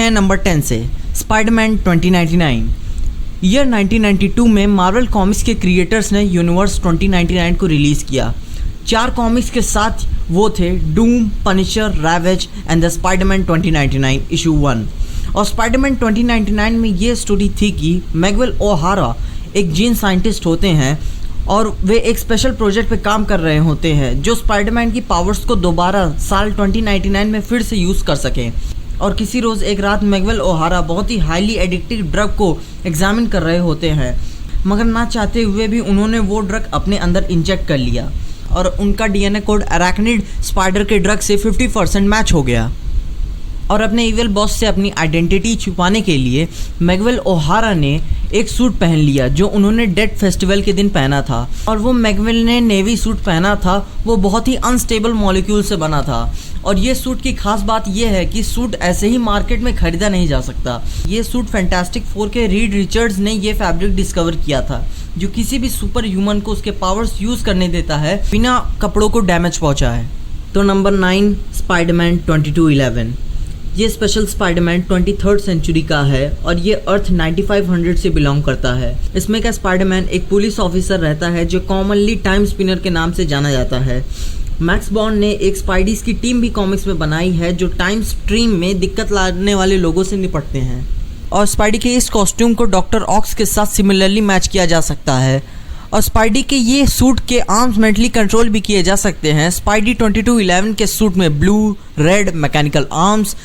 हैं नंबर 10 से Spiderman 2099। Year 1992 में मार्वल कॉमिक्स के क्रिएटर्स ने यूनिवर्स 2099 को रिलीज़ किया। 4 कॉमिक्स के साथ वो थे Doom, Punisher, ravages and the Spiderman 2099 issue 1। और स्पाइडरमैन 2099 में ये स्टोरी थी कि मैगवेल ओहारा एक जीन साइंटिस्ट होते हैं और वे एक स्पेशल प्रोजेक्ट पे काम कर रहे होते हैं जो स्पाइडरमैन की पावर्स को दोबारा साल 2099 में फिर से यूज़ कर सकें। और किसी रोज़ एक रात मैगवेल ओहारा बहुत ही हाईली एडिक्टिव ड्रग को एग्जामिन कर रहे होते हैं, मगर ना चाहते हुए भी उन्होंने वो ड्रग अपने अंदर इंजेक्ट कर लिया और उनका डीएनए कोड अराक्निड स्पाइडर के ड्रग से 50% मैच हो गया। और अपने इविल बॉस से अपनी आइडेंटिटी छुपाने के लिए मैगवेल ओहारा ने एक सूट पहन लिया जो उन्होंने डेथ फेस्टिवल के दिन पहना था। और वो मैगवेल ने नेवी सूट पहना था, वो बहुत ही अनस्टेबल मॉलिक्यूल से बना था। और ये सूट की खास बात यह है कि सूट ऐसे ही मार्केट में खरीदा नहीं जा सकता। ये सूट फैंटास्टिक फोर के रीड रिचर्ड्स ने ये फैब्रिक डिस्कवर किया था जो किसी भी सुपर ह्यूमन को उसके पावर्स यूज़ करने देता है बिना कपड़ों को डैमेज पहुँचाए। तो नंबर 9 स्पाइडरमैन 2211। ये स्पेशल स्पाइडरमैन 23rd सेंचुरी का है और ये अर्थ 9500 से बिलोंग करता है। इसमें का स्पाइडरमैन एक पुलिस ऑफिसर रहता है जो कॉमनली टाइम स्पिनर के नाम से जाना जाता है। मैक्स बॉन्ड ने एक स्पाइडीज की टीम भी कॉमिक्स में बनाई है जो टाइम स्ट्रीम में दिक्कत लाने वाले लोगों से निपटते हैं। और स्पाइडी के इस कॉस्ट्यूम को डॉक्टर ऑक्स के साथ सिमिलरली मैच किया जा सकता है। और स्पाइडी के ये सूट के आर्म्स मेंटली कंट्रोल भी किए जा सकते हैं। स्पाइडी 2211 के सूट में blue, red mechanical arms,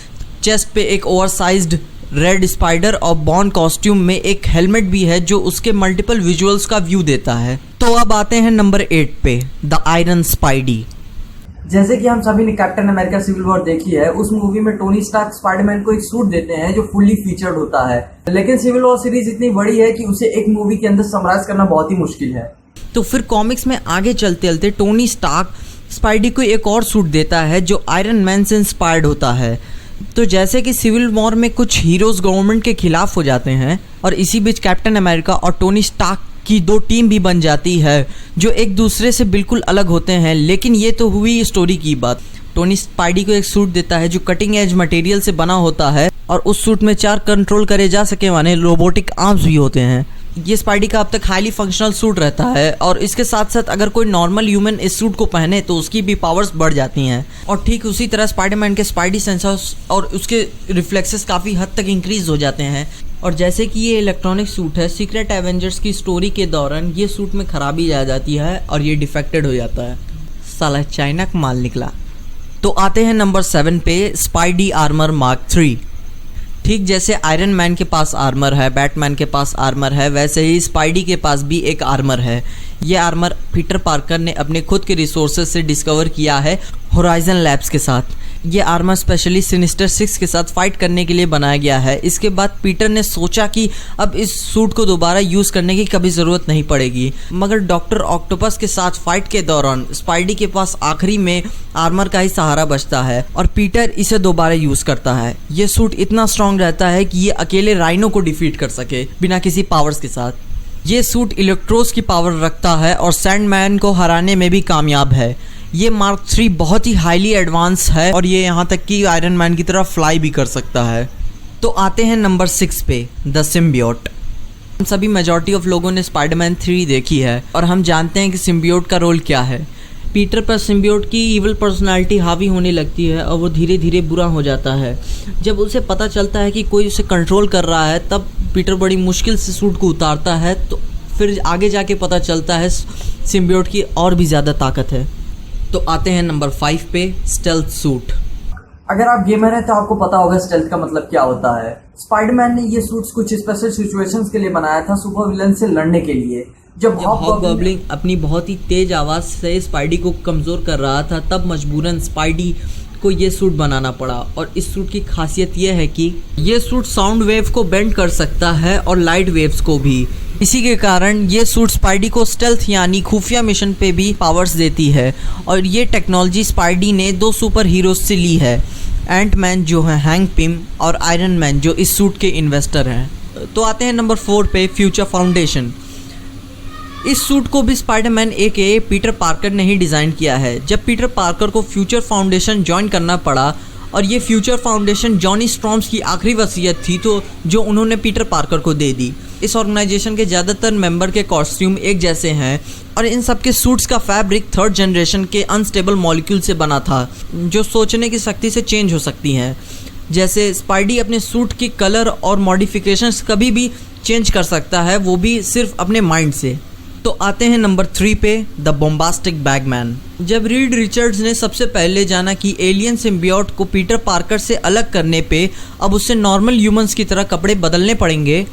chest पे एक ओवरसाइज्ड रेड स्पाइडर और बॉन्ड कॉस्ट्यूम में एक हेलमेट भी है जो उसके मल्टीपल विजुअल्स का व्यू देता है। तो अब आते हैं नंबर 8 पे, द आयरन स्पाइडी। जैसे कि हम सभी ने कैप्टन अमेरिका सिविल वॉर देखी है, उस मूवी में टोनी स्टार्क स्पाइडरमैन को एक सूट देते हैं जो फुल्ली फीचर्ड होता है। लेकिन सिविल वॉर सीरीज इतनी बड़ी है कि उसे एक मूवी के अंदर समराइज करना बहुत ही मुश्किल है। तो फिर कॉमिक्स में आगे चलते चलते टोनी स्टार्क स्पाइडी को एक और सूट देता है जो आयरन मैन से इंस्पायर्ड होता है। तो जैसे कि सिविल वॉर में कुछ हीरोज गवर्नमेंट के खिलाफ हो जाते हैं और इसी बीच कैप्टन अमेरिका और टोनी स्टार्क की 2 टीम भी बन जाती है जो एक दूसरे से बिल्कुल अलग होते हैं। लेकिन ये तो हुई स्टोरी की बात। टोनी स्पाइडी को एक सूट देता है जो कटिंग एज मटेरियल से बना होता है और उस सूट में 4 कंट्रोल करे जा सके वाले रोबोटिक आर्म्स भी होते हैं। ये स्पाइडी का अब तक हाईली फंक्शनल सूट रहता है और इसके साथ साथ अगर कोई नॉर्मल ह्यूमन इस सूट को पहने तो उसकी भी पावर्स बढ़ जाती हैं। और ठीक उसी तरह स्पाइडरमैन के स्पाइडी सेंसर्स और उसके रिफ्लेक्सेस काफ़ी हद तक इंक्रीज हो जाते हैं। और जैसे कि ये इलेक्ट्रॉनिक सूट है, सीक्रेट एवेंजर्स की स्टोरी के दौरान ये सूट में खराबी आ जाती है और ये डिफेक्टेड हो जाता है। साला चाइना का माल निकला। तो आते हैं नंबर 7 पे, स्पाइडी आर्मर मार्क 3। ठीक जैसे आयरन मैन के पास आर्मर है, बैटमैन के पास आर्मर है, वैसे ही स्पाइडी के पास भी एक आर्मर है। ये आर्मर पीटर पार्कर ने अपने खुद के रिसोर्सेज से डिस्कवर किया है होराइजन लैब्स के साथ। ये आर्मर स्पेशली सिनिस्टर 6 के साथ फाइट करने के लिए बनाया गया है। इसके बाद पीटर ने सोचा कि अब इस सूट को दोबारा यूज़ करने की कभी ज़रूरत नहीं पड़ेगी, मगर डॉक्टर ऑक्टोपस के साथ फाइट के दौरान स्पाइडी के पास आखिरी में आर्मर का ही सहारा बचता है और पीटर इसे दोबारा यूज़ करता है। ये सूट इतना स्ट्रॉन्ग रहता है कि ये अकेले राइनो को डिफीट कर सके बिना किसी पावर्स के साथ। ये सूट इलेक्ट्रोस की पावर रखता है और सैंडमैन को हराने में भी कामयाब है। ये मार्क 3 बहुत ही हाईली एडवांस है और ये यहाँ तक कि आयरन मैन की तरह फ्लाई भी कर सकता है। तो आते हैं नंबर 6 पे, द सिम्बियोट। हम सभी मेजॉरिटी ऑफ लोगों ने स्पाइडरमैन 3 देखी है और हम जानते हैं कि सिम्बियोट का रोल क्या है। पीटर पर सिम्बियोट की इविल पर्सनालिटी हावी होने लगती है और वो धीरे धीरे बुरा हो जाता है। जब उसे पता चलता है कि कोई उसे कंट्रोल कर रहा है तब पीटर बड़ी मुश्किल से सूट को उतारता है। तो फिर आगे जाके पता चलता है सिम्बियोट की और भी ज़्यादा ताकत है। तो आते हैं नंबर 5 पे, स्टेल्थ सूट। अगर आप गेमर हैं तो आपको पता होगा स्टेल्थ का मतलब क्या होता है। स्पाइडरमैन ने ये सूट्स कुछ स्पेशल सिचुएशंस के लिए बनाया था, सुपर विलन से लड़ने के लिए। जब हॉबगॉब्लिन अपनी बहुत ही तेज आवाज से स्पाइडी को कमजोर कर रहा था तब मजबूरन स्पाइडी को ये सूट बनाना पड़ा। और इस सूट की खासियत यह है कि ये सूट साउंड वेव को बेंड कर सकता है और लाइट वेव्स को भी। इसी के कारण ये सूट स्पाइडी को स्टेल्थ यानी खुफिया मिशन पे भी पावर्स देती है। और ये टेक्नोलॉजी स्पाइडी ने 2 सुपर हीरोज से ली है, एंट मैन जो है हैंक पिम और आयरन मैन जो इस सूट के इन्वेस्टर हैं। तो आते हैं नंबर 4 पे, फ्यूचर फाउंडेशन। इस सूट को भी स्पाइडरमैन पीटर पार्कर ने ही डिज़ाइन किया है। जब पीटर पार्कर को फ्यूचर फाउंडेशन ज्वाइन करना पड़ा और ये फ्यूचर फाउंडेशन जॉनी स्ट्रॉम्स की आखिरी वसीयत थी तो जो उन्होंने पीटर पार्कर को दे दी। इस ऑर्गेनाइजेशन के ज़्यादातर मेंबर के कॉस्ट्यूम एक जैसे हैं और इन सब के सूट्स का फैब्रिक थर्ड जनरेशन के अनस्टेबल मॉलिक्यूल से बना था जो सोचने की शक्ति से चेंज हो सकती हैं। जैसे स्पाइडी अपने सूट की कलर और मॉडिफिकेशंस कभी भी चेंज कर सकता है, वो भी सिर्फ अपने माइंड से। तो आते हैं नंबर 3 पे, द बॉम्बास्टिक बैगमैन। जब रीड रिचर्ड्स ने सबसे पहले जाना कि एलियन सिम्बियोट को पीटर पार्कर से अलग करने पे अब उससे नॉर्मल ह्यूमंस की तरह कपड़े बदलने पड़ेंगे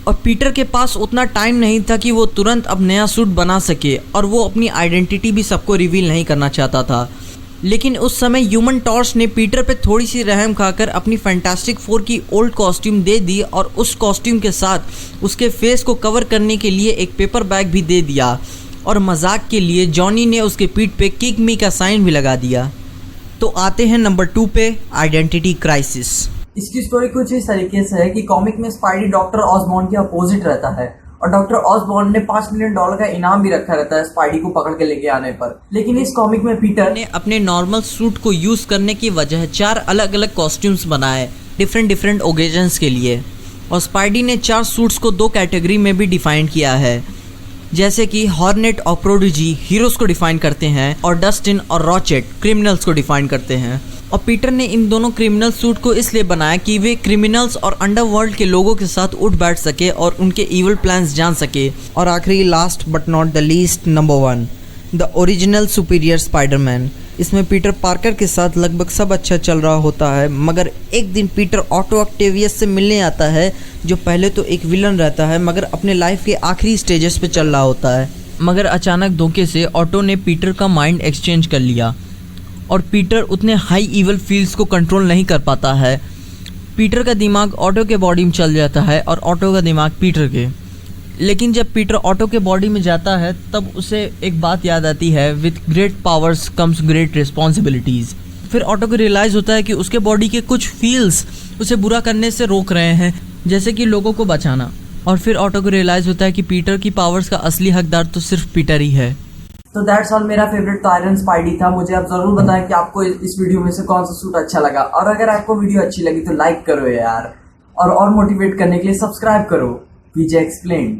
और पीटर के पास उतना टाइम नहीं था कि वो तुरंत अब नया सूट बना सके और वो अपनी आइडेंटिटी भी सबको रिवील नहीं करना चाहता था। लेकिन उस समय ह्यूमन टॉर्च ने पीटर पे थोड़ी सी रहम खाकर अपनी फैंटास्टिक फोर की ओल्ड कॉस्ट्यूम दे दी और उस कॉस्ट्यूम के साथ उसके फेस को कवर करने के लिए एक पेपर बैग भी दे दिया और मजाक के लिए जॉनी ने उसके पीठ पे किक मी का साइन भी लगा दिया। तो आते हैं नंबर 2 पे, आइडेंटिटी क्राइसिस। इसकी स्टोरी कुछ इस तरीके से है कि कॉमिक में स्पाइडी डॉक्टर ऑसबॉर्न के अपोजिट रहता है और डॉक्टर ऑसबॉर्न ने $5 मिलियन का इनाम भी रखा रहता है स्पाइडी को पकड़ के लेके आने पर। लेकिन इस कॉमिक में पीटर ने अपने नॉर्मल सूट को यूज करने की वजह 4 अलग अलग कॉस्ट्यूम्स बनाए डिफरेंट ओकेजन्स के लिए और स्पाइडी ने 4 सूट्स को 2 कैटेगरी में भी डिफाइन किया है, जैसे कि हॉर्नेट और प्रोडिजी हीरोज को डिफाइन करते हैं और डस्टिन और रॉचेट क्रिमिनल्स को डिफाइन करते हैं। और पीटर ने इन दोनों क्रिमिनल सूट को इसलिए बनाया कि वे क्रिमिनल्स और अंडरवर्ल्ड के लोगों के साथ उठ बैठ सके और उनके इविल प्लान्स जान सके। और आखिरी, last but not the least, number 1, the original superior Spiderman. इसमें पीटर पार्कर के साथ लगभग सब अच्छा चल रहा होता है, मगर एक दिन पीटर ऑटो ऑक्टेवियस से मिलने आता है जो पहले तो एक विलन रहता है मगर अपने लाइफ के आखिरी स्टेजेस पे चल रहा होता है। मगर अचानक धोखे से ऑटो ने पीटर का माइंड एक्सचेंज कर लिया और पीटर उतने हाई इवल फील्स को कंट्रोल नहीं कर पाता है। पीटर का दिमाग ऑटो के बॉडी में चल जाता है और ऑटो का दिमाग पीटर के। लेकिन जब पीटर ऑटो के बॉडी में जाता है तब उसे एक बात याद आती है, with great powers comes great responsibilities. फिर ऑटो को रियलाइज़ होता है कि उसके बॉडी के कुछ फील्स उसे बुरा करने से रोक रहे हैं, जैसे कि लोगों को बचाना। और फिर ऑटो को रियलाइज़ होता है कि पीटर की पावर्स का असली हकदार तो सिर्फ पीटर ही है। तो दैट्स ऑल। मेरा फेवरेट तो आयरन स्पाइडी था। मुझे आप जरूर बताएं कि आपको इस वीडियो में से कौन सा सूट अच्छा लगा और अगर आपको वीडियो अच्छी लगी तो लाइक करो यार और मोटिवेट करने के लिए सब्सक्राइब करो पीजे एक्सप्लेन।